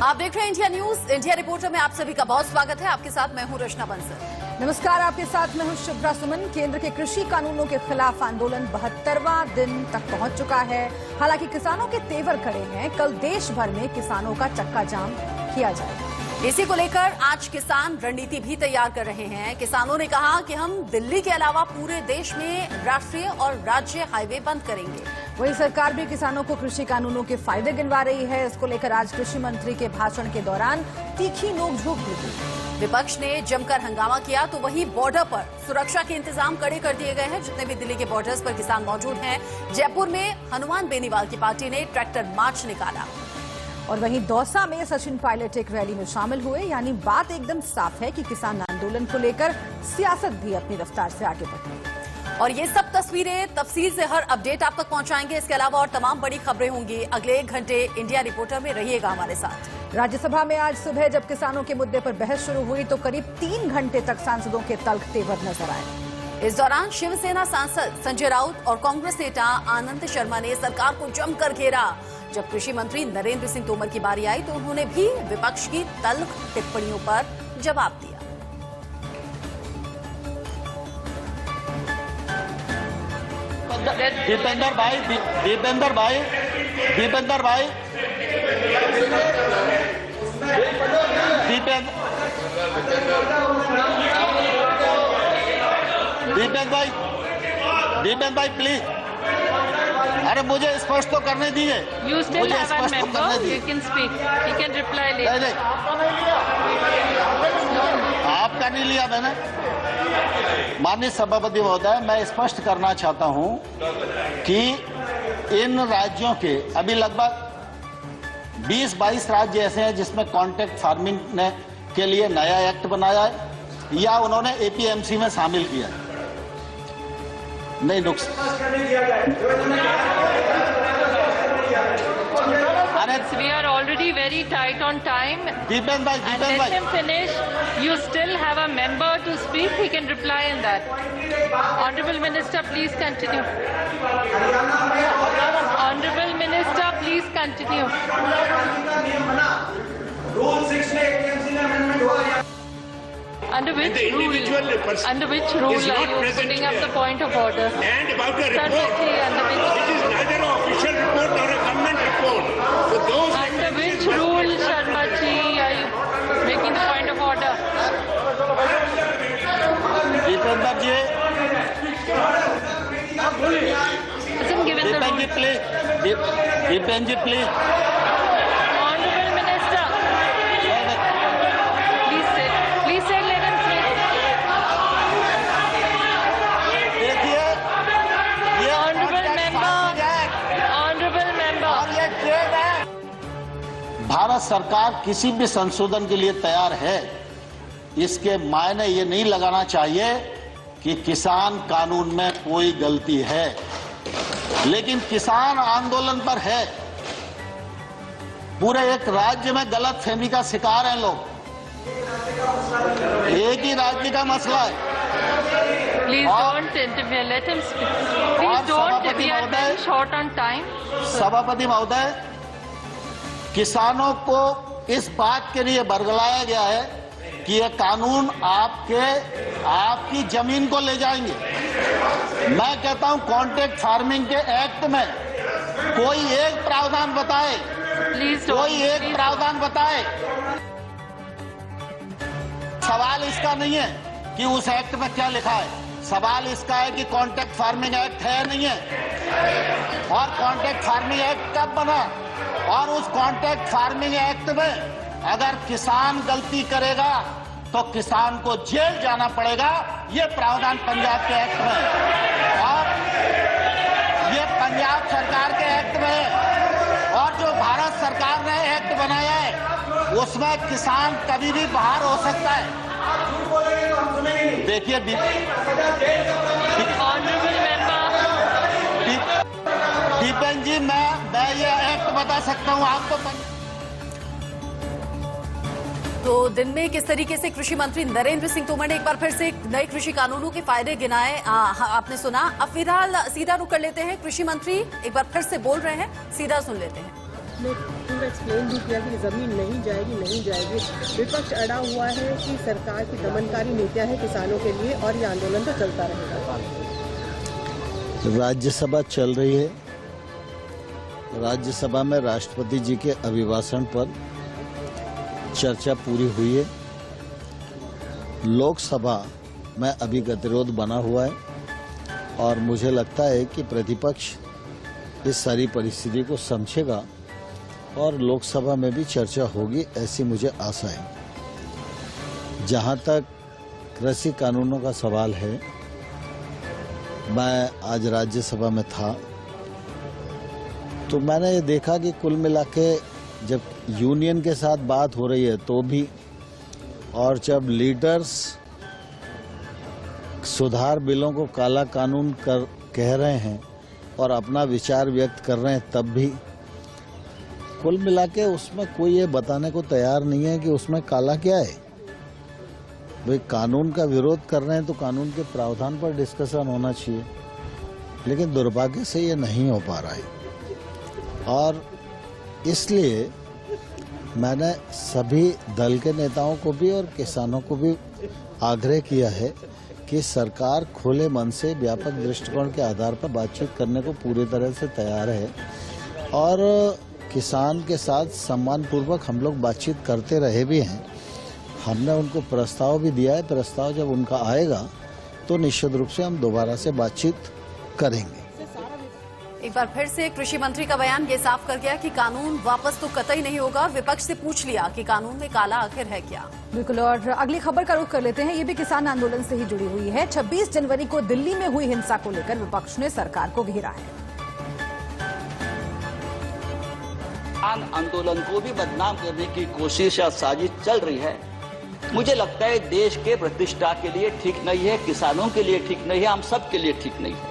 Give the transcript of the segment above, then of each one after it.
आप देख रहे हैं इंडिया न्यूज। इंडिया रिपोर्टर में आप सभी का बहुत स्वागत है। आपके साथ मैं हूं रचना बंसल। नमस्कार, आपके साथ मैं हूं शुभ्रा सुमन। केंद्र के कृषि कानूनों के खिलाफ आंदोलन 72वां दिन तक पहुंच चुका है। हालांकि किसानों के तेवर खड़े हैं। कल देश भर में किसानों का चक्का जाम किया जाएगा। इसी को लेकर आज किसान रणनीति भी तैयार कर रहे हैं। किसानों ने कहा कि हम दिल्ली के अलावा पूरे देश में राष्ट्रीय और राज्य हाईवे बंद करेंगे। वहीं सरकार भी किसानों को कृषि कानूनों के फायदे गिनवा रही है। इसको लेकर आज कृषि मंत्री के भाषण के दौरान तीखी नोकझोंक भी हुई। विपक्ष ने जमकर हंगामा किया तो वहीं बॉर्डर पर सुरक्षा के इंतजाम कड़े कर दिए गए हैं। जितने भी दिल्ली के बॉर्डर्स पर किसान मौजूद हैं। जयपुर में हनुमान बेनीवाल की पार्टी ने ट्रैक्टर मार्च निकाला। और वहीं दौसा में सचिन पायलट एक रैली में शामिल हुए। यानी बात एकदम साफ है कि किसान आंदोलन को लेकर सियासत भी अपनी रफ्तार से आगे बढ़ रही है। और ये सब तस्वीरें तफसील से हर अपडेट आप तक पहुंचाएंगे। इसके अलावा और तमाम बड़ी खबरें होंगी। अगले 1 घंटे इंडिया रिपोर्टर में रहिएगा हमारे साथ। राज्यसभा में आज सुबह जब किसानों के मुद्दे पर बहस शुरू हुई तो करीब 3 घंटे तक सांसदों के तल्ख तेवर नजर आए। इस दौरान शिवसेना सांसद संजय राउत और कांग्रेस नेता आनंद शर्मा ने सरकार को जमकर घेरा। जब कृषि मंत्री नरेंद्र सिंह तोमर की बारी आई तो उन्होंने भी विपक्ष की तल्ख टिप्पणियों पर जवाब दिया। दीपेंद्र भाई प्लीज, अरे मुझे स्पष्ट तो करने दीजिए। मुझे स्पष्ट तो करने दीजिए। आपका नहीं लिया मैंने। माननीय सभापति महोदय, मैं स्पष्ट करना चाहता हूं कि इन राज्यों के अभी लगभग 20-22 राज्य ऐसे हैं जिसमें कॉन्ट्रैक्ट फार्मिंग ने के लिए नया एक्ट बनाया है या उन्होंने एपीएमसी में शामिल किया है। नहीं We are already very tight on time. And let him finish. You still have a member to speak. He can reply in that. Honorable Minister, please continue. Honorable Minister, please continue. Under which rule are you putting up the point of order? And about a Sir, report which is neither an official report nor a government report. So those under which rule, Sharma ji, are you making the point of order? Deependra ji, Isn't given the rule. Deependra ji please. Honorable Minister, please say, let him speak. देखिए, ये Honorable member, honorable member. ये trade है। भारत सरकार किसी भी संशोधन के लिए तैयार है। इसके मायने ये नहीं लगाना चाहिए कि किसान कानून में कोई गलती है, लेकिन किसान आंदोलन पर है। पूरे एक राज्य में गलत फहमी का शिकार हैं लोग। एक ही राज्य का मसला है। Please don't interfere. Let him speak. Please don't. We are very short on time. सभापति महोदय, किसानों को इस बात के लिए बरगलाया गया है कि ये कानून आपकी जमीन को ले जाएंगे। मैं कहता हूं कॉन्ट्रैक्ट फार्मिंग के एक्ट में कोई एक प्रावधान बताए, Please don't. कोई एक प्रावधान बताए। सवाल इसका नहीं है कि उस एक्ट में क्या लिखा है। सवाल इसका है कि कॉन्ट्रैक्ट फार्मिंग एक्ट है नहीं है, और कॉन्ट्रैक्ट फार्मिंग एक्ट कब बना, और उस कॉन्ट्रैक्ट फार्मिंग एक्ट में अगर किसान गलती करेगा तो किसान को जेल जाना पड़ेगा। ये प्रावधान पंजाब के एक्ट में है, और ये पंजाब सरकार के एक्ट में है। और जो भारत सरकार ने एक्ट बनाया है उसमें किसान कभी भी बाहर हो सकता है। देखिए दीपेन जी, मैं ये एक्ट बता सकता हूं आपको। तो दिन में किस तरीके से कृषि मंत्री नरेंद्र सिंह तोमर ने एक बार फिर से नए कृषि कानूनों के फायदे गिनाए, आपने सुना। अब फिलहाल सीधा रुख कर लेते हैं। कृषि मंत्री एक बार फिर से बोल रहे हैं, सीधा सुन लेते हैं। आपने पूरा एक्सप्लेन भी किया कि जमीन नहीं जाएगी। विपक्ष अड़ा हुआ है कि सरकार की दमनकारी नीतियां हैं किसानों के लिए और ये आंदोलन तो चलता रहेगा। राज्यसभा चल रही है। राज्यसभा में राष्ट्रपति जी के अभिभाषण पर चर्चा पूरी हुई है। लोकसभा में अभी गतिरोध बना हुआ है और मुझे लगता है कि प्रतिपक्ष इस सारी परिस्थिति को समझेगा और लोकसभा में भी चर्चा होगी, ऐसी मुझे आशा है। जहां तक कृषि कानूनों का सवाल है, मैं आज राज्यसभा में था तो मैंने ये देखा कि कुल मिला के जब यूनियन के साथ बात हो रही है तो भी, और जब लीडर्स सुधार बिलों को काला कानून कह रहे हैं और अपना विचार व्यक्त कर रहे हैं, तब भी कुल मिला के उसमें कोई ये बताने को तैयार नहीं है कि उसमें काला क्या है। भाई कानून का विरोध कर रहे हैं तो कानून के प्रावधान पर डिस्कशन होना चाहिए, लेकिन दुर्भाग्य से ये नहीं हो पा रहा है। और इसलिए मैंने सभी दल के नेताओं को भी और किसानों को भी आग्रह किया है कि सरकार खुले मन से व्यापक दृष्टिकोण के आधार पर बातचीत करने को पूरी तरह से तैयार है और किसान के साथ सम्मानपूर्वक हम लोग बातचीत करते रहे भी हैं। हमने उनको प्रस्ताव भी दिया है। प्रस्ताव जब उनका आएगा तो निश्चित रूप से हम दोबारा से बातचीत करेंगे। एक बार फिर से कृषि मंत्री का बयान ये साफ कर गया कि कानून वापस तो कतई नहीं होगा। विपक्ष से पूछ लिया कि कानून में काला आखिर है क्या। बिल्कुल, और अगली खबर का रुख कर लेते हैं। ये भी किसान आंदोलन से ही जुड़ी हुई है। 26 जनवरी को दिल्ली में हुई हिंसा को लेकर विपक्ष ने सरकार को घेरा है। किसान आंदोलन को भी बदनाम करने की कोशिश या साजिश चल रही है। मुझे लगता है देश के प्रतिष्ठा के लिए ठीक नहीं है, किसानों के लिए ठीक नहीं है, हम सब के लिए ठीक नहीं है।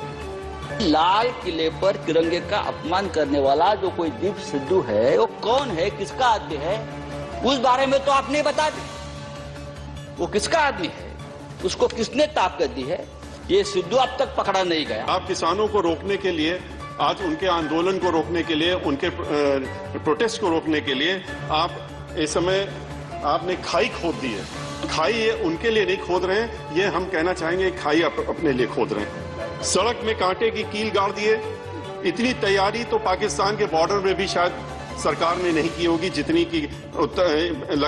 लाल किले पर तिरंगे का अपमान करने वाला जो कोई दीप सिद्धू है, वो कौन है, किसका आदमी है, उस बारे में तो आपने बता दी। वो किसका आदमी है, उसको किसने ताकत दी है, ये सिद्धू अब तक पकड़ा नहीं गया। आप किसानों को रोकने के लिए, आज उनके आंदोलन को रोकने के लिए, उनके प्रोटेस्ट को रोकने के लिए आप इस समय आपने खाई खोद दी है। खाई ये उनके लिए नहीं खोद रहे हैं, ये हम कहना चाहेंगे खाई अपने लिए खोद रहे हैं। सड़क में कांटे की कील गाड़ दिए। इतनी तैयारी तो पाकिस्तान के बॉर्डर में भी शायद सरकार ने नहीं की होगी जितनी की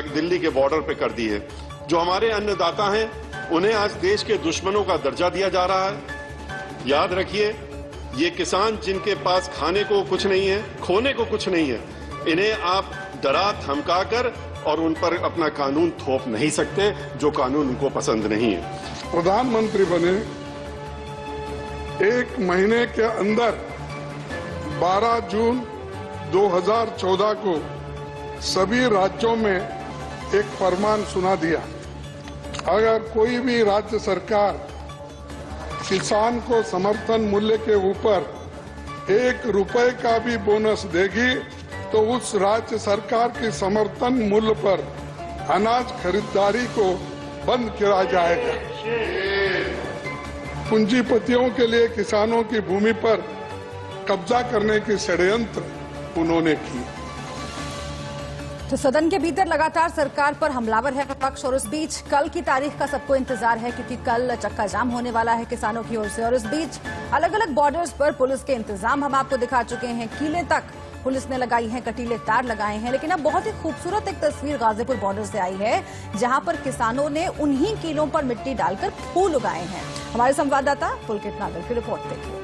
दिल्ली के बॉर्डर पे कर दी है। जो हमारे अन्नदाता हैं उन्हें आज देश के दुश्मनों का दर्जा दिया जा रहा है। याद रखिए, ये किसान जिनके पास खाने को कुछ नहीं है, खोने को कुछ नहीं है, इन्हें आप डरा धमका कर और उन पर अपना कानून थोप नहीं सकते जो कानून उनको पसंद नहीं है। प्रधानमंत्री बने 1 महीने के अंदर 12 जून 2014 को सभी राज्यों में एक फरमान सुना दिया। अगर कोई भी राज्य सरकार किसान को समर्थन मूल्य के ऊपर 1 रुपए का भी बोनस देगी तो उस राज्य सरकार की समर्थन मूल्य पर अनाज खरीदारी को बंद किया जाएगा। पूंजीपतियों के लिए किसानों की भूमि पर कब्जा करने की षड्यंत्र उन्होंने की। तो सदन के भीतर लगातार सरकार पर हमलावर है विपक्ष, और इस बीच कल की तारीख का सबको इंतजार है क्योंकि कल चक्का जाम होने वाला है किसानों की ओर से। और इस बीच अलग अलग बॉर्डर्स पर पुलिस के इंतजाम हम आपको दिखा चुके हैं। कीले तक पुलिस ने लगाई है, कटीले तार लगाए हैं। लेकिन अब बहुत ही खूबसूरत एक तस्वीर गाजीपुर बॉर्डर से आई है जहां पर किसानों ने उन्हीं कीलों पर मिट्टी डालकर फूल उगाए हैं। हमारे संवाददाता पुलकित नागर की रिपोर्ट देखिए।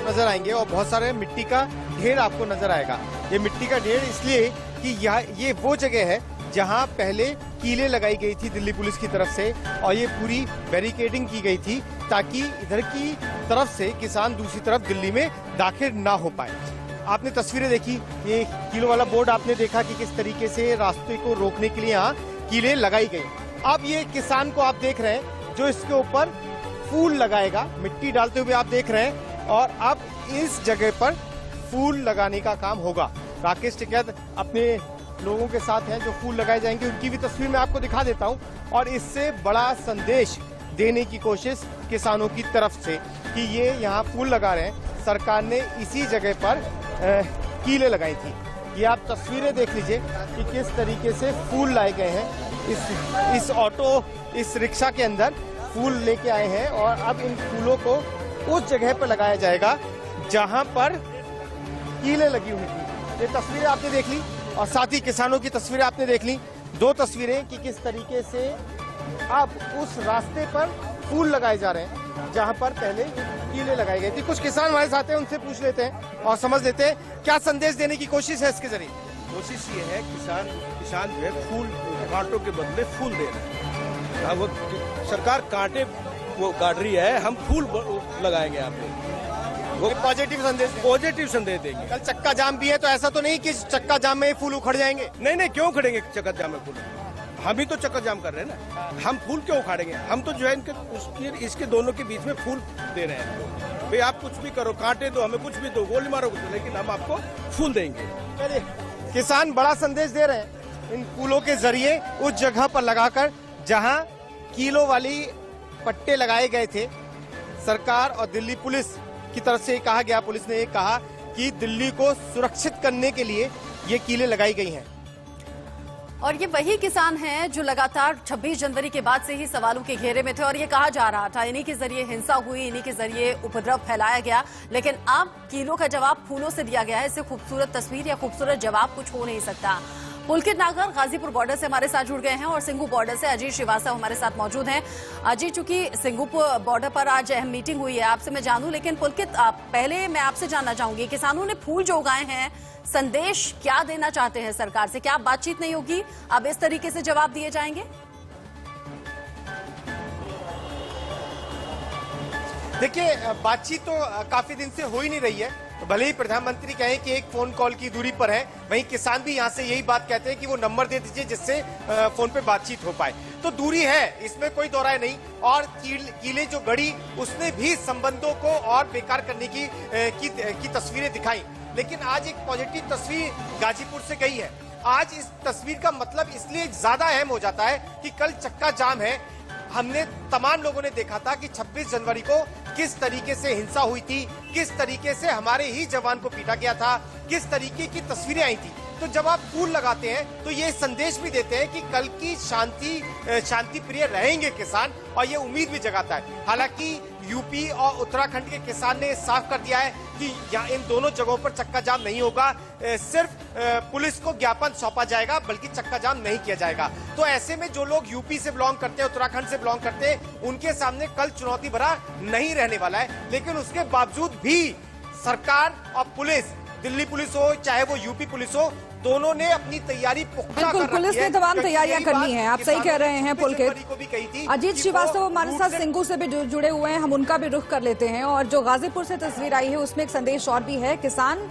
नजर आएंगे और बहुत सारे मिट्टी का ढेर आपको नजर आएगा। ये मिट्टी का ढेर इसलिए कि ये वो जगह है जहां पहले कीलें लगाई गई थी दिल्ली पुलिस की तरफ से और ये पूरी बैरिकेडिंग की गई थी ताकि इधर की तरफ से किसान दूसरी तरफ दिल्ली में दाखिल ना हो पाए। आपने तस्वीरें देखी, ये कीलों वाला बोर्ड आपने देखा कि किस तरीके से रास्ते को रोकने के लिए यहाँ कीलें लगाई गई। अब ये किसान को आप देख रहे हैं जो इसके ऊपर फूल लगाएगा, मिट्टी डालते हुए आप देख रहे हैं। और अब इस जगह पर फूल लगाने का काम होगा। राकेश टिकैत अपने लोगों के साथ हैं जो फूल लगाए जाएंगे, उनकी भी तस्वीर मैं आपको दिखा देता हूं। और इससे बड़ा संदेश देने की कोशिश किसानों की तरफ से कि ये यहाँ फूल लगा रहे हैं। सरकार ने इसी जगह पर कीलें लगाई थी। ये आप तस्वीरें देख लीजिए कि किस तरीके से फूल लाए गए हैं। इस ऑटो, इस रिक्शा के अंदर फूल लेके आए हैं और अब इन फूलों को उस जगह पर लगाया जाएगा जहां पर कीलें लगी हुई थी। ये तस्वीरें आपने देख ली और साथ ही किसानों की तस्वीरें आपने देख ली। दो तस्वीरें कि किस तरीके से अब उस रास्ते पर फूल लगाए जा रहे हैं जहां पर पहले कीलें लगाई गई थी। कुछ किसान हमारे साथ हैं, उनसे पूछ लेते हैं और समझ लेते हैं क्या संदेश देने की कोशिश है इसके जरिए। कोशिश ये है किसान जो है फूल कांटों के बदले फूल दे रहे हैं। वो सरकार कांटे वो काट रही है, हम फूल लगाएंगे यहाँ पे। वो पॉजिटिव संदेश देंगे। कल चक्का जाम भी है तो ऐसा तो नहीं कि चक्का जाम में फूल उखड़ जाएंगे। नहीं, क्यों उखड़ेंगे चक्का जाम में फूल? हम ही तो चक्का जाम कर रहे हैं ना, हम फूल क्यों उखाड़ेंगे? हम तो जो है इसके दोनों के बीच में फूल दे रहे हैं। भाई आप कुछ भी करो, कांटे दो, हमें कुछ भी दो, गोली मारो कुछ, लेकिन हम आपको फूल देंगे। चलिए, किसान बड़ा संदेश दे रहे हैं इन फूलों के जरिए उस जगह पर लगाकर जहां कीलों वाली पट्टे लगाए गए थे। सरकार और दिल्ली पुलिस की तरफ से कहा गया, पुलिस ने ये कहा कि दिल्ली को सुरक्षित करने के लिए ये कीलें लगाई गई हैं। और ये वही किसान हैं जो लगातार 26 जनवरी के बाद से ही सवालों के घेरे में थे और ये कहा जा रहा था इन्हीं के जरिए हिंसा हुई, इन्हीं के जरिए उपद्रव फैलाया गया। लेकिन अब कीलों का जवाब फूलों से दिया गया है। इससे खूबसूरत तस्वीर या खूबसूरत जवाब कुछ हो नहीं सकता। पुलकित नागर गाजीपुर बॉर्डर से हमारे साथ जुड़ गए हैं और सिंघू बॉर्डर से अजीत श्रीवास्तव हमारे साथ मौजूद हैं। अजीत, चूंकि सिंघू बॉर्डर पर आज अहम मीटिंग हुई है, आपसे मैं जानूं, लेकिन पुलकित पहले मैं आपसे जानना चाहूंगी, किसानों ने फूल जो उगाए हैं, संदेश क्या देना चाहते हैं सरकार से? क्या बातचीत नहीं होगी, अब इस तरीके से जवाब दिए जाएंगे? देखिए, बातचीत तो काफी दिन से हो ही नहीं रही है। तो भले ही प्रधानमंत्री कहें कि एक फोन कॉल की दूरी पर है, वहीं किसान भी यहां से यही बात कहते हैं कि वो नंबर दे दीजिए जिससे फोन पे बातचीत हो पाए। तो दूरी है, इसमें कोई दो राय नहीं। और कीलें जो गढ़ी, उसने भी संबंधों को और बेकार करने की तस्वीरें दिखाई। लेकिन आज एक पॉजिटिव तस्वीर गाजीपुर से गई है। आज इस तस्वीर का मतलब इसलिए ज्यादा अहम हो जाता है कि कल चक्का जाम है। हमने तमाम लोगों ने देखा था कि 26 जनवरी को किस तरीके से हिंसा हुई थी, किस तरीके से हमारे ही जवान को पीटा गया था, किस तरीके की तस्वीरें आई थी। तो जब आप फूल लगाते हैं तो ये संदेश भी देते हैं कि कल की शांति प्रिय रहेंगे किसान, और ये उम्मीद भी जगाता है। हालांकि यूपी और उत्तराखंड के किसान ने साफ कर दिया है कि यहाँ इन दोनों जगहों पर चक्का जाम नहीं होगा, सिर्फ पुलिस को ज्ञापन सौंपा जाएगा, बल्कि चक्का जाम नहीं किया जाएगा। तो ऐसे में जो लोग यूपी से बिलोंग करते हैं, उत्तराखंड से बिलोंग करते हैं, उनके सामने कल चुनौती भरा नहीं रहने वाला है। लेकिन उसके बावजूद भी सरकार और पुलिस, दिल्ली पुलिस हो चाहे वो यूपी पुलिस हो, दोनों ने अपनी तैयारी पुख्ता कर रखी है। पुलिस ने तमाम तैयारियां करनी है, आप सही कह रहे हैं पुलकित। अजीत श्रीवास्तव हमारे साथ सिंघू से भी जुड़े हुए हैं, हम उनका भी रुख कर लेते हैं। और जो गाजीपुर से तस्वीर आई है उसमें एक संदेश और भी है। किसान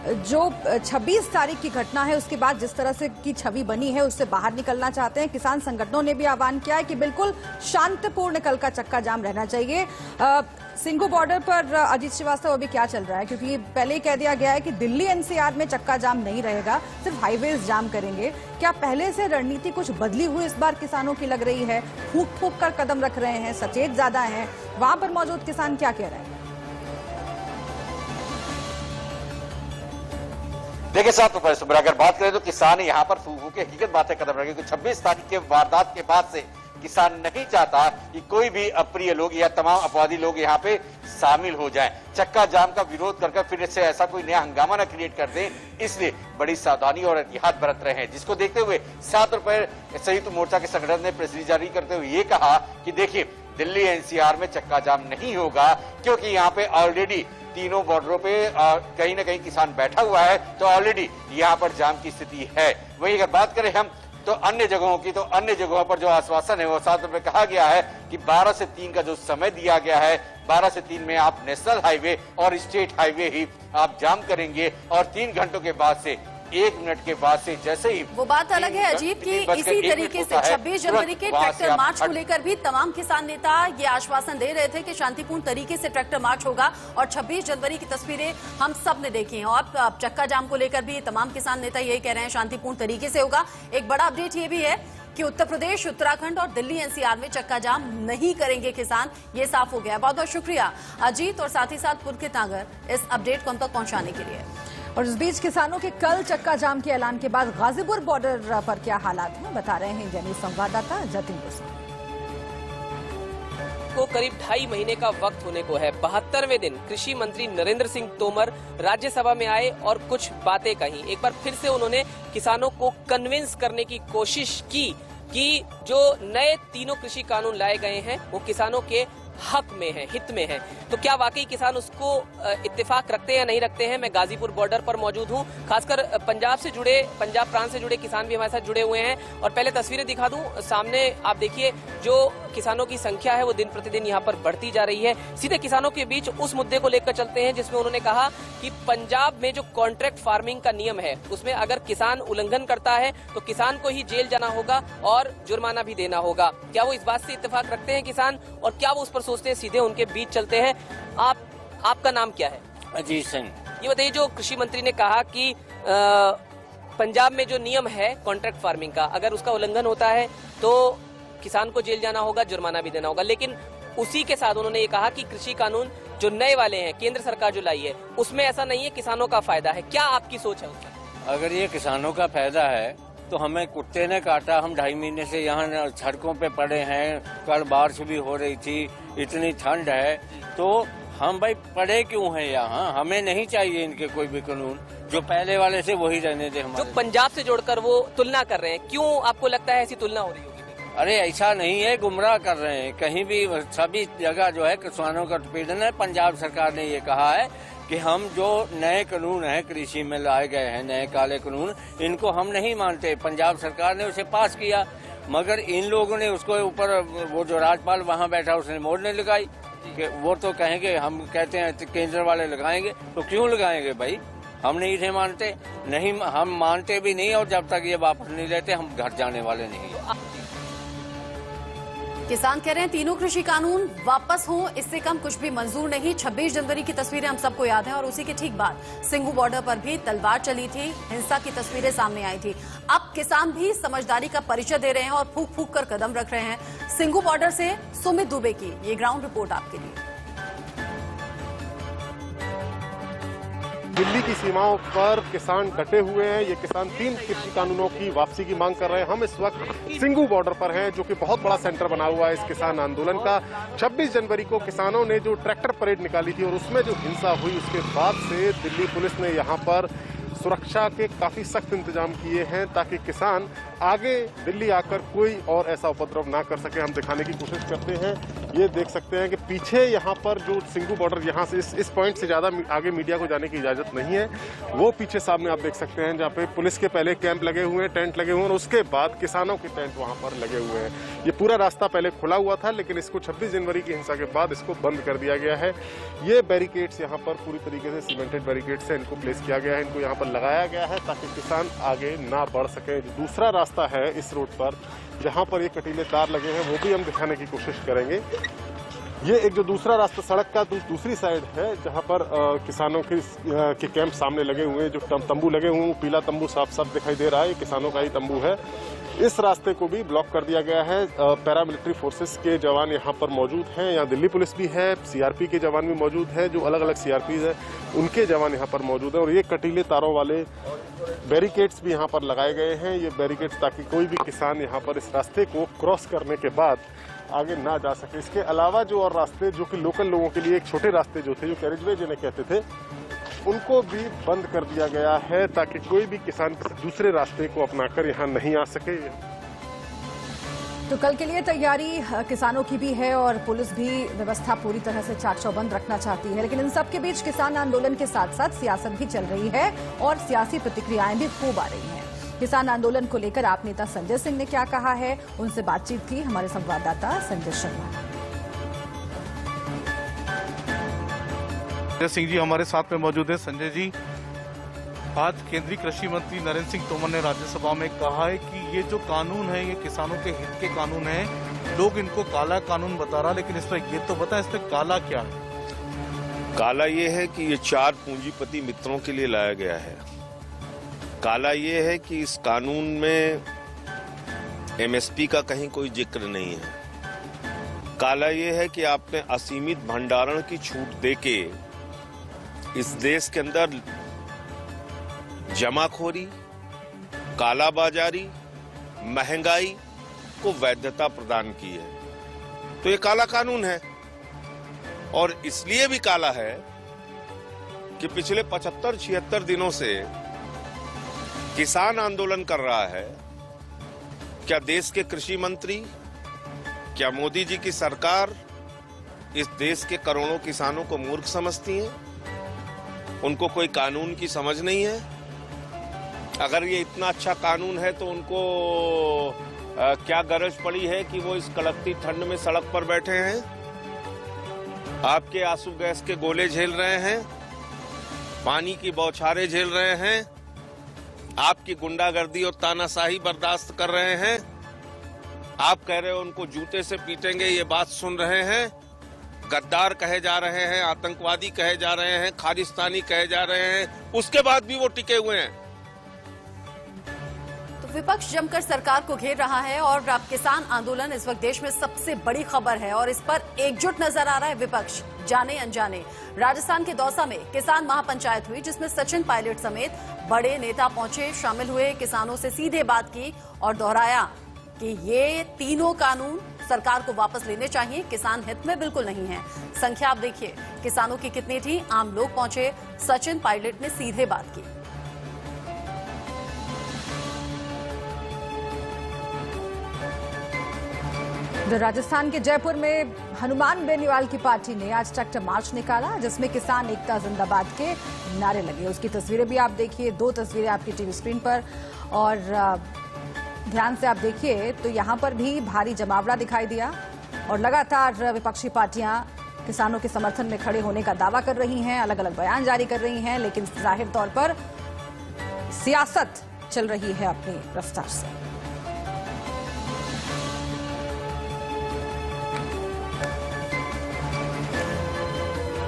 जो 26 तारीख की घटना है उसके बाद जिस तरह से की छवि बनी है उससे बाहर निकलना चाहते हैं। किसान संगठनों ने भी आह्वान किया है कि बिल्कुल शांतिपूर्ण कल का चक्का जाम रहना चाहिए। सिंघू बॉर्डर पर अजीत श्रीवास्तव अभी क्या चल रहा है? क्योंकि पहले ही कह दिया गया है कि दिल्ली एनसीआर में चक्का जाम नहीं रहेगा, सिर्फ हाईवेज जाम करेंगे। क्या पहले से रणनीति कुछ बदली हुई इस बार किसानों की लग रही है? फूक फूक कर कदम रख रहे हैं, सचेत ज्यादा हैं। वहां पर मौजूद किसान क्या कह रहे हैं? देखिए साथ प्रोफेसर, अगर बात करें तो किसान यहाँ पर फूक के हकीकत बातें कदम रखे, क्योंकि 26 तारीख के वारदात के बाद से किसान नहीं चाहता कि कोई भी अप्रिय लोग या तमाम अपराधी लोग यहाँ पे शामिल हो जाएं। चक्का जाम का विरोध कर फिर से ऐसा कोई नया हंगामा न क्रिएट कर दे, इसलिए बड़ी सावधानी और एहतियात बरत रहे हैं। जिसको देखते हुए 7 रुपए संयुक्त मोर्चा के संगठन ने प्रेस रिलीज जारी करते हुए ये कहा कि देखिए, दिल्ली एनसीआर में चक्का जाम नहीं होगा, क्योंकि यहाँ पे ऑलरेडी तीनों बॉर्डरों पे कहीं ना कहीं किसान बैठा हुआ है, तो ऑलरेडी यहाँ पर जाम की स्थिति है। वही अगर बात करें हम तो अन्य जगहों की, तो अन्य जगहों पर जो आश्वासन है वो 7 रुपए कहा गया है कि 12 से 3 का जो समय दिया गया है, 12 से 3 में आप नेशनल हाईवे और स्टेट हाईवे ही आप जाम करेंगे, और 3 घंटों के बाद से 1 मिनट के बाद से जैसे ही वो बात अलग है अजीत की इसी तरीके से 26 जनवरी के ट्रैक्टर मार्च को लेकर भी तमाम किसान नेता ये आश्वासन दे रहे थे कि शांतिपूर्ण तरीके से ट्रैक्टर मार्च होगा, और 26 जनवरी की तस्वीरें हम सब ने देखी हैं। और चक्का जाम को लेकर भी तमाम किसान नेता यही कह रहे हैं शांतिपूर्ण तरीके से होगा। एक बड़ा अपडेट ये भी है कि उत्तर प्रदेश, उत्तराखंड और दिल्ली एनसीआर में चक्का जाम नहीं करेंगे किसान, ये साफ हो गया। बहुत बहुत शुक्रिया अजीत और साथ ही साथ पुलकित नागर इस अपडेट को हम तक पहुंचाने के लिए। और इस बीच किसानों के कल चक्का जाम के ऐलान के बाद गाजीपुर बॉर्डर पर क्या हालात हैं, बता रहे हैं इंडिया न्यूज संवाददाता जतिन गोस्वामी। को करीब 2.5 महीने का वक्त होने को है। 72वें दिन कृषि मंत्री नरेंद्र सिंह तोमर राज्यसभा में आए और कुछ बातें कही। एक बार फिर से उन्होंने किसानों को कन्विंस करने की कोशिश की कि जो नए 3 कृषि कानून लाए गए हैं वो किसानों के हक में है, हित में है। तो क्या वाकई किसान उसको इत्तेफाक रखते हैं या नहीं रखते हैं? मैं गाजीपुर बॉर्डर पर मौजूद हूं। खासकर पंजाब प्रांत से जुड़े किसान भी हमारे साथ जुड़े हुए हैं। और पहले तस्वीरें दिखा दूं, सामने आप देखिए जो किसानों की संख्या है वो दिन प्रतिदिन यहाँ पर बढ़ती जा रही है। सीधे किसानों के बीच उस मुद्दे को लेकर चलते हैं जिसमें उन्होंने कहा कि पंजाब में जो कॉन्ट्रैक्ट फार्मिंग का नियम है उसमें अगर किसान उल्लंघन करता है तो किसान को ही जेल जाना होगा और जुर्माना भी देना होगा। क्या वो इस बात से इत्तेफाक रखते हैं किसान, और क्या वो उस पर सोचते हैं? सीधे उनके बीच चलते हैं। आपका नाम क्या है? अजीत सिंह। ये बताइए, जो कृषि मंत्री ने कहा कि पंजाब में जो नियम है कॉन्ट्रैक्ट फार्मिंग का, अगर उसका उल्लंघन होता है तो किसान को जेल जाना होगा, जुर्माना भी देना होगा, लेकिन उसी के साथ उन्होंने ये कहा कि कृषि कानून जो नए वाले हैं केंद्र सरकार जो लाई है उसमें ऐसा नहीं है, किसानों का फायदा है। क्या आपकी सोच है उसका? अगर ये किसानों का फायदा है तो हमें कुत्ते ने काटा, हम 2.5 महीने से यहाँ सड़कों पे पड़े हैं, कल बारिश भी हो रही थी, इतनी ठंड है, तो हम भाई पड़े क्यों हैं यहाँ? हमें नहीं चाहिए इनके कोई भी कानून, जो पहले वाले से वही रहने दे हमारे। जो पंजाब से जोड़कर वो तुलना कर रहे हैं, क्यों आपको लगता है ऐसी तुलना हो रही होगी? अरे ऐसा नहीं है, गुमराह कर रहे हैं। कहीं भी सभी जगह जो है किसानों का उत्पीड़न है। पंजाब सरकार ने ये कहा है कि हम जो नए कानून हैं कृषि में लाए गए हैं, नए काले कानून, इनको हम नहीं मानते। पंजाब सरकार ने उसे पास किया, मगर इन लोगों ने उसको ऊपर, वो जो राज्यपाल वहाँ बैठा उसने मोड़ नहीं लगाई कि वो तो कहेंगे, हम कहते हैं केंद्र वाले लगाएंगे, तो क्यों लगाएंगे भाई? हम नहीं थे मानते, नहीं हम मानते भी नहीं, और जब तक ये वापस नहीं लेते हम घर जाने वाले नहीं। किसान कह रहे हैं 3 कृषि कानून वापस हों, इससे कम कुछ भी मंजूर नहीं। 26 जनवरी की तस्वीरें हम सबको याद है, और उसी के ठीक बाद सिंघू बॉर्डर पर भी तलवार चली थी, हिंसा की तस्वीरें सामने आई थी। अब किसान भी समझदारी का परिचय दे रहे हैं और फूंक फूंक कर कदम रख रहे हैं। सिंघू बॉर्डर से सुमित दुबे की ये ग्राउंड रिपोर्ट आपके लिए। दिल्ली की सीमाओं पर किसान डटे हुए हैं। ये किसान 3 कृषि कानूनों की वापसी की मांग कर रहे हैं। हम इस वक्त सिंघू बॉर्डर पर हैं, जो कि बहुत बड़ा सेंटर बना हुआ है इस किसान आंदोलन का। 26 जनवरी को किसानों ने जो ट्रैक्टर परेड निकाली थी और उसमें जो हिंसा हुई, उसके बाद से दिल्ली पुलिस ने यहाँ पर सुरक्षा के काफी सख्त इंतजाम किए हैं ताकि किसान आगे दिल्ली आकर कोई और ऐसा उपद्रव ना कर सके। हम दिखाने की कोशिश करते हैं। ये देख सकते हैं कि पीछे यहाँ पर जो सिंघू बॉर्डर, यहाँ से इस पॉइंट से ज्यादा आगे मीडिया को जाने की इजाजत नहीं है। वो पीछे सामने आप देख सकते हैं, जहाँ पे पुलिस के पहले कैंप लगे हुए हैं, टेंट लगे हुए हैं, और उसके बाद किसानों के टेंट वहाँ पर लगे हुए हैं। ये पूरा रास्ता पहले खुला हुआ था, लेकिन इसको 26 जनवरी की हिंसा के बाद इसको बंद कर दिया गया है। ये बैरिकेड्स यहाँ पर पूरी तरीके से सीमेंटेड बैरिकेड्स से इनको प्लेस किया गया है, इनको यहाँ पर लगाया गया है ताकि किसान आगे ना बढ़ सके। जो दूसरा रास्ता है इस रोड पर, जहाँ पर ये कटीले तार लगे हैं, वो भी हम दिखाने की कोशिश करेंगे। ये एक जो दूसरा रास्ता सड़क का दूसरी साइड है, जहाँ पर किसानों के कैंप सामने लगे हुए हैं, जो तंबू लगे हुए हैं, पीला तंबू साफ दिखाई दे रहा है, ये किसानों का ही तंबू है। इस रास्ते को भी ब्लॉक कर दिया गया है। पैरामिलिट्री फोर्सेस के जवान यहाँ पर मौजूद हैं, यहाँ दिल्ली पुलिस भी है, सीआरपी के जवान भी मौजूद है, जो अलग अलग सीआरपी है उनके जवान यहाँ पर मौजूद है। और ये कटीले तारों वाले बैरिकेड्स भी यहाँ पर लगाए गए हैं। ये बैरिकेड्स ताकि कोई भी किसान यहाँ पर इस रास्ते को क्रॉस करने के बाद आगे ना जा सके। इसके अलावा जो और रास्ते, जो कि लोकल लोगों के लिए एक छोटे रास्ते जो थे, जो कैरेजवे जिन्हें कहते थे, उनको भी बंद कर दिया गया है ताकि कोई भी किसान दूसरे रास्ते को अपनाकर यहाँ नहीं आ सके। तो कल के लिए तैयारी किसानों की भी है और पुलिस भी व्यवस्था पूरी तरह से चाक चौबंद रखना चाहती है, लेकिन इन सब के बीच किसान आंदोलन के साथ साथ सियासत भी चल रही है और सियासी प्रतिक्रियाएं भी खूब आ रही हैं। किसान आंदोलन को लेकर आप नेता संजय सिंह ने क्या कहा है, उनसे बातचीत की हमारे संवाददाता संजय शर्मा। संजय सिंह जी हमारे साथ में मौजूद है। संजय जी, आज केंद्रीय कृषि मंत्री नरेंद्र सिंह तोमर ने राज्यसभा में कहा है कि ये जो कानून है ये किसानों के हित के कानून है। लोग इनको काला कानून बता रहा, लेकिन इसमें ये तो बता इसमें काला क्या है? काला ये है कि ये 4 पूंजीपति मित्रों के लिए लाया गया है। काला ये है कि इस कानून में एमएसपी का कहीं कोई जिक्र नहीं है। काला ये है कि आपने असीमित भंडारण की छूट देके इस देश के अंदर जमाखोरी, कालाबाजारी, महंगाई को वैधता प्रदान की है। तो ये काला कानून है और इसलिए भी काला है कि पिछले 75-76 दिनों से किसान आंदोलन कर रहा है। क्या देश के कृषि मंत्री, क्या मोदी जी की सरकार इस देश के करोड़ों किसानों को मूर्ख समझती है? उनको कोई कानून की समझ नहीं है? अगर ये इतना अच्छा कानून है तो उनको क्या गरज पड़ी है कि वो इस कड़कती ठंड में सड़क पर बैठे हैं, आपके आंसू गैस के गोले झेल रहे हैं, पानी की बौछारें झेल रहे हैं, आपकी गुंडागर्दी और तानाशाही बर्दाश्त कर रहे हैं? आप कह रहे हो उनको जूते से पीटेंगे, ये बात सुन रहे हैं? गद्दार कहे जा रहे हैं, आतंकवादी कहे जा रहे हैं, खालिस्तानी कहे जा रहे हैं, उसके बाद भी वो टिके हुए हैं। विपक्ष जमकर सरकार को घेर रहा है और अब किसान आंदोलन इस वक्त देश में सबसे बड़ी खबर है और इस पर एकजुट नजर आ रहा है विपक्ष, जाने अनजाने। राजस्थान के दौसा में किसान महापंचायत हुई जिसमें सचिन पायलट समेत बड़े नेता पहुंचे, शामिल हुए, किसानों से सीधे बात की और दोहराया कि ये तीनों कानून सरकार को वापस लेने चाहिए, किसान हित में बिल्कुल नहीं है। संख्या आप देखिए किसानों की कितनी थी, आम लोग पहुंचे, सचिन पायलट ने सीधे बात की। राजस्थान के जयपुर में हनुमान बेनीवाल की पार्टी ने आज ट्रैक्टर मार्च निकाला जिसमें किसान एकता जिंदाबाद के नारे लगे। उसकी तस्वीरें भी आप देखिए, 2 तस्वीरें आपकी टीवी स्क्रीन पर और ध्यान से आप देखिए तो यहां पर भी भारी जमावड़ा दिखाई दिया और लगातार विपक्षी पार्टियां किसानों के समर्थन में खड़े होने का दावा कर रही हैं, अलग अलग बयान जारी कर रही हैं, लेकिन जाहिर तौर पर सियासत चल रही है अपनी रफ्तार से।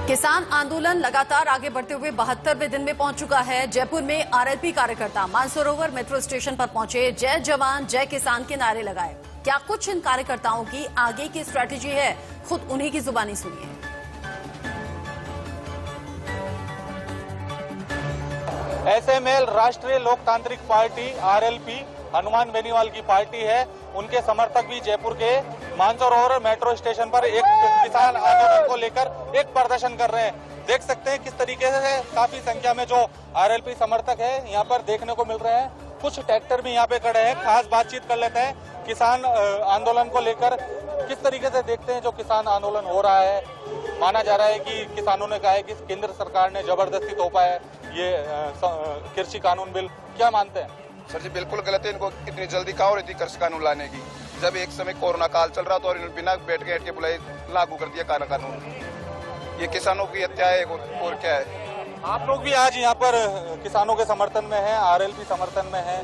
किसान आंदोलन लगातार आगे बढ़ते हुए 72वें दिन में पहुंच चुका है। जयपुर में आरएलपी कार्यकर्ता मानसरोवर मेट्रो स्टेशन पर पहुंचे, जय जवान जय किसान के नारे लगाए। क्या कुछ इन कार्यकर्ताओं की आगे की स्ट्रैटेजी है, खुद उन्हीं की जुबानी सुनिए। एसएमएल राष्ट्रीय लोकतांत्रिक पार्टी आरएलपी हनुमान बेनीवाल की पार्टी है, उनके समर्थक भी जयपुर के मानसरोवर मेट्रो स्टेशन पर एक किसान आंदोलन को लेकर एक प्रदर्शन कर रहे हैं। देख सकते हैं किस तरीके से काफी संख्या में जो आरएलपी समर्थक है यहाँ पर देखने को मिल रहे हैं। कुछ ट्रैक्टर भी यहाँ पे खड़े हैं, खास बातचीत कर लेते हैं किसान आंदोलन को लेकर। किस तरीके से देखते हैं जो किसान आंदोलन हो रहा है? माना जा रहा है कि किसानों ने कहा है कि केंद्र सरकार ने जबरदस्ती थोपा है ये कृषि कानून बिल, क्या मानते हैं? सर जी बिल्कुल गलत है, इनको इतनी जल्दी कहा और इतनी कृषि कानून लाने की, जब एक समय कोरोना काल चल रहा था और इन्होंने बिना बैठ के बुलाई लागू कर दिया कानून। ये किसानों की हत्या है और क्या है। आप लोग भी आज यहाँ पर किसानों के समर्थन में हैं, आरएलपी समर्थन में हैं,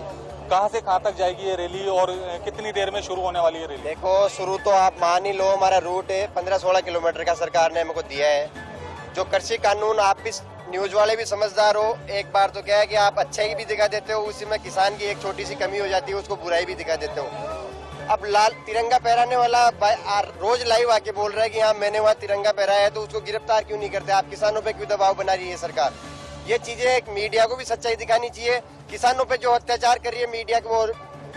कहाँ से कहाँ तक जाएगी ये रैली और कितनी देर में शुरू होने वाली है रैली? देखो शुरू तो आप मान ही लो, हमारा रूट है 15-16 किलोमीटर का सरकार ने हमको दिया है। जो कृषि कानून, आप भी न्यूज वाले भी समझदार हो, एक बार तो क्या है कि आप अच्छाई भी दिखा देते हो, उसी में किसान की एक छोटी सी कमी हो जाती है, उसको बुराई भी दिखा देते हो। अब लाल तिरंगा फहराने वाला रोज लाइव आके बोल रहा है कि हाँ मैंने वहाँ तिरंगा फहराया है, तो उसको गिरफ्तार क्यों नहीं करते? आप किसानों पे क्यों दबाव बना रही है सरकार? ये चीजें मीडिया को भी सच्चाई दिखानी चाहिए। किसानों पे जो अत्याचार कर रही है मीडिया को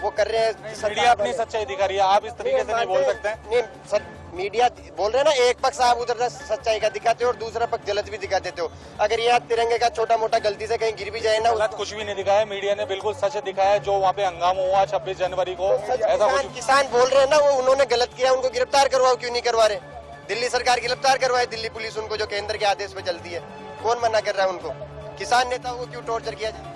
वो कर रहे हैं, मीडिया अपनी सच्चाई दिखा रही है, आप इस तरीके से नहीं बोल सकते हैं। नहीं सर, मीडिया बोल रहे हैं ना, एक पक्ष आप उधर सच्चाई का दिखाते हो और दूसरा पक्ष गलत भी दिखा देते हो। अगर ये तिरंगे का छोटा मोटा गलती से कहीं गिर भी जाए ना, गलत कुछ भी नहीं दिखाया, मीडिया ने बिल्कुल सच दिखाया। जो वहाँ पे हंगामा हुआ 26 जनवरी को, ऐसा कुछ किसान बोल रहे हैं ना, वो उन्होंने गलत किया, उनको गिरफ्तार करवाओ, क्यों नहीं करवा रहे? दिल्ली सरकार गिरफ्तार करवाए, दिल्ली पुलिस उनको, जो केंद्र के आदेश पे चलती है। कौन मना कर रहा है उनको? किसान नेताओं को क्यों टॉर्चर किया जाए?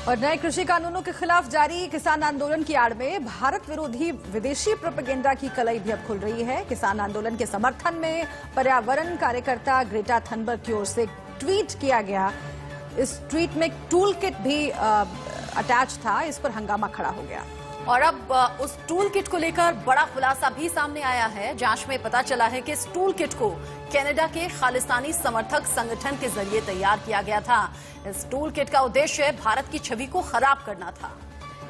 और नए कृषि कानूनों के खिलाफ जारी किसान आंदोलन की आड़ में भारत विरोधी विदेशी प्रोपेगेंडा की कलई भी अब खुल रही है। किसान आंदोलन के समर्थन में पर्यावरण कार्यकर्ता ग्रेटा थनबर्ग की ओर से ट्वीट किया गया। इस ट्वीट में टूल किट भी अटैच था, इस पर हंगामा खड़ा हो गया। और अब उस टूल किट को लेकर बड़ा खुलासा भी सामने आया है। जांच में पता चला है कि इस टूल किट को कनाडा के खालिस्तानी समर्थक संगठन के जरिए तैयार किया गया था। इस टूल किट का उद्देश्य भारत की छवि को खराब करना था।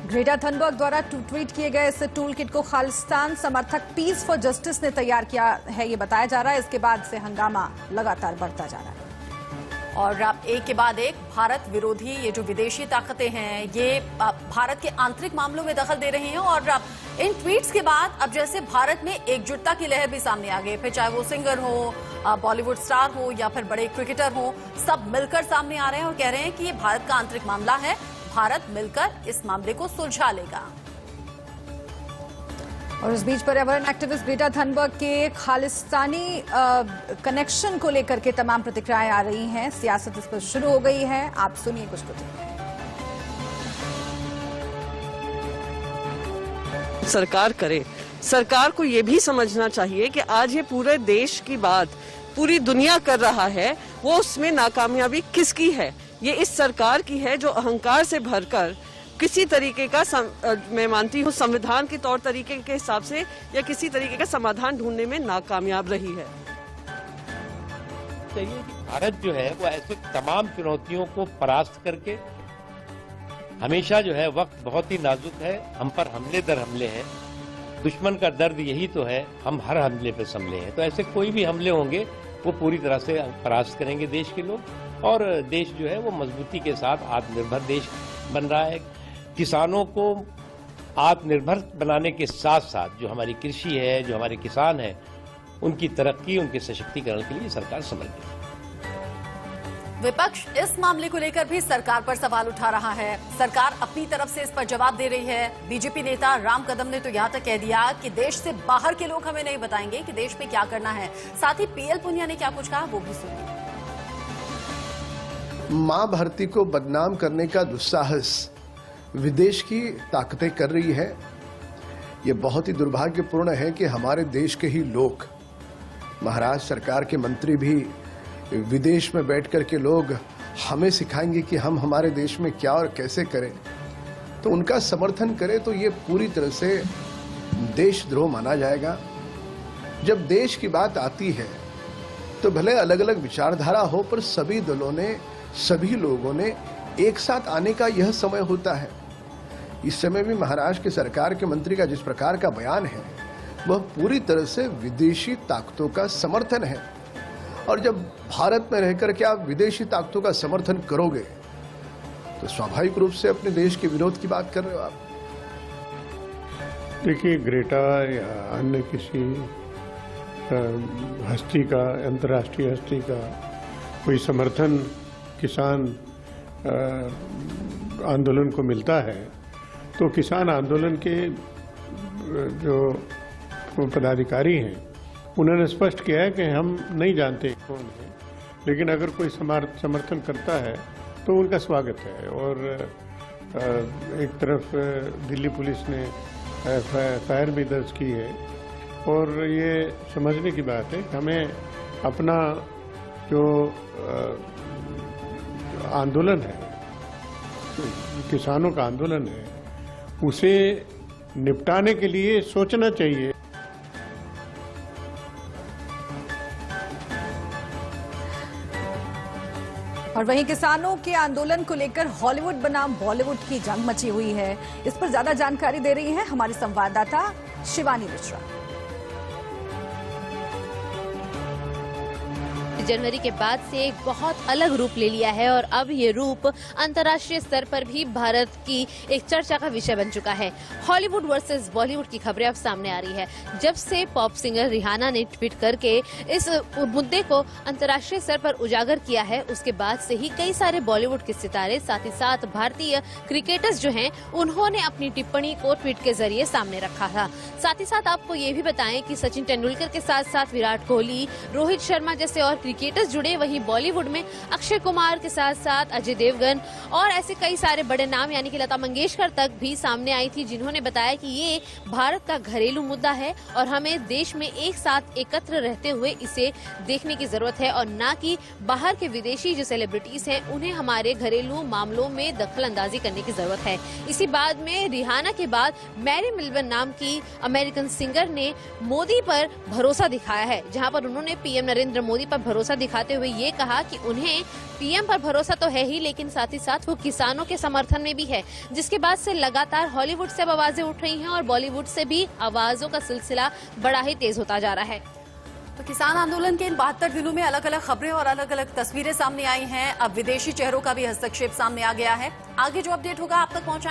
ग्रेटा थनबर्ग द्वारा ट्वीट किए गए इस टूल किट को खालिस्तान समर्थक पीस फॉर जस्टिस ने तैयार किया है, ये बताया जा रहा है। इसके बाद से हंगामा लगातार बढ़ता जा रहा है और अब एक के बाद एक भारत विरोधी ये जो विदेशी ताकतें हैं ये भारत के आंतरिक मामलों में दखल दे रही हैं और अब इन ट्वीट्स के बाद अब जैसे भारत में एकजुटता की लहर भी सामने आ गई, फिर चाहे वो सिंगर हो, बॉलीवुड स्टार हो या फिर बड़े क्रिकेटर हो, सब मिलकर सामने आ रहे हैं और कह रहे हैं कि ये भारत का आंतरिक मामला है, भारत मिलकर इस मामले को सुलझा लेगा। और इस बीच पर्यावरण एक्टिविस्ट ग्रेटा थनबर्ग के खालिस्तानी कनेक्शन को लेकर के तमाम प्रतिक्रियाएं आ रही हैं। सियासत इस पर शुरू हो गई है। आप सुनिए कुछ प्रतिक्रिया। सरकार करे, सरकार को ये भी समझना चाहिए कि आज ये पूरे देश की बात पूरी दुनिया कर रहा है, वो उसमें नाकामयाबी किसकी है? ये इस सरकार की है जो अहंकार से भरकर किसी तरीके का मैं मानती हूँ संविधान के तौर तरीके के हिसाब से या किसी तरीके का समाधान ढूंढने में नाकामयाब रही है। चाहिए कि भारत जो है वो ऐसे तमाम चुनौतियों को परास्त करके, हमेशा जो है वक्त बहुत ही नाजुक है, हम पर हमले दर हमले हैं, दुश्मन का दर्द यही तो है, हम हर हमले पे संभले हैं, तो ऐसे कोई भी हमले होंगे वो पूरी तरह से परास्त करेंगे देश के लोग और देश जो है वो मजबूती के साथ आत्मनिर्भर देश बन रहा है। किसानों को आत्मनिर्भर बनाने के साथ साथ जो हमारी कृषि है, जो हमारे किसान हैं, उनकी तरक्की, उनके सशक्तिकरण के लिए सरकार समर्पित है। विपक्ष इस मामले को लेकर भी सरकार पर सवाल उठा रहा है। सरकार अपनी तरफ से इस पर जवाब दे रही है। बीजेपी नेता राम कदम ने तो यहाँ तक कह दिया कि देश से बाहर के लोग हमें नहीं बताएंगे कि देश में क्या करना है। साथ ही पीएल पुनिया ने क्या कुछ कहा वो भी सुनिए। मां भारती को बदनाम करने का दुस्साहस विदेश की ताकतें कर रही है। ये बहुत ही दुर्भाग्यपूर्ण है कि हमारे देश के ही लोग, महाराष्ट्र सरकार के मंत्री भी विदेश में बैठकर के लोग हमें सिखाएंगे कि हम हमारे देश में क्या और कैसे करें, तो उनका समर्थन करें तो ये पूरी तरह से देशद्रोह माना जाएगा। जब देश की बात आती है तो भले अलग अलग विचारधारा हो, पर सभी दलों ने, सभी लोगों ने एक साथ आने का यह समय होता है। इस समय भी महाराष्ट्र की सरकार के मंत्री का जिस प्रकार का बयान है वह पूरी तरह से विदेशी ताकतों का समर्थन है, और जब भारत में रहकर के आप विदेशी ताकतों का समर्थन करोगे तो स्वाभाविक रूप से अपने देश के विरोध की बात कर रहे हो आप। देखिए, ग्रेटा या अन्य किसी हस्ती का, अंतर्राष्ट्रीय हस्ती का कोई समर्थन किसान आंदोलन को मिलता है तो किसान आंदोलन के जो पदाधिकारी हैं उन्होंने स्पष्ट किया है कि हम नहीं जानते कौन है, लेकिन अगर कोई समर्थन करता है तो उनका स्वागत है। और एक तरफ दिल्ली पुलिस ने एफआईआर भी दर्ज की है और ये समझने की बात है कि हमें अपना जो आंदोलन है, किसानों का आंदोलन है, उसे निपटाने के लिए सोचना चाहिए। और वहीं किसानों के आंदोलन को लेकर हॉलीवुड बनाम बॉलीवुड की जंग मची हुई है। इस पर ज्यादा जानकारी दे रही है हमारी संवाददाता शिवानी मिश्रा। जनवरी के बाद से एक बहुत अलग रूप ले लिया है और अब ये रूप अंतर्राष्ट्रीय स्तर पर भी भारत की एक चर्चा का विषय बन चुका है। हॉलीवुड वर्सेस बॉलीवुड की खबरें अब सामने आ रही है। जब से पॉप सिंगर रिहाना ने ट्वीट करके इस मुद्दे को अंतर्राष्ट्रीय स्तर पर उजागर किया है, उसके बाद से ही कई सारे बॉलीवुड के सितारे, साथ ही साथ भारतीय क्रिकेटर्स जो हैं, उन्होंने अपनी टिप्पणी को ट्वीट के जरिए सामने रखा था। साथ ही साथ आपको ये भी बताएं कि सचिन तेंदुलकर के साथ साथ विराट कोहली, रोहित शर्मा जैसे और क्रिकेटर्स जुड़े। वहीं बॉलीवुड में अक्षय कुमार के साथ साथ अजय देवगन और ऐसे कई सारे बड़े नाम यानी कि लता मंगेशकर तक भी सामने आई थी, जिन्होंने बताया कि ये भारत का घरेलू मुद्दा है और हमें देश में एक साथ एकत्र रहते हुए इसे देखने की जरूरत है और न कि बाहर के विदेशी जो सेलिब्रिटीज हैं उन्हें हमारे घरेलू मामलों में दखल अंदाजी करने की जरूरत है। इसी बाद में रिहाना के बाद मैरी मिल्बर्न नाम की अमेरिकन सिंगर ने मोदी पर भरोसा दिखाया है, जहां पर उन्होंने पीएम नरेंद्र मोदी पर भरोसा भरोसा दिखाते हुए ये कहा कि उन्हें पीएम पर भरोसा तो है ही, लेकिन साथ ही साथ वो किसानों के समर्थन में भी है, जिसके बाद से लगातार हॉलीवुड से अब आवाजें उठ रही हैं और बॉलीवुड से भी आवाजों का सिलसिला बड़ा ही तेज होता जा रहा है। तो किसान आंदोलन के इन 72 दिनों में अलग अलग खबरें और अलग अलग तस्वीरें सामने आई हैं। अब विदेशी चेहरों का भी हस्तक्षेप सामने आ गया है। आगे जो अपडेट होगा आप तक पहुंचा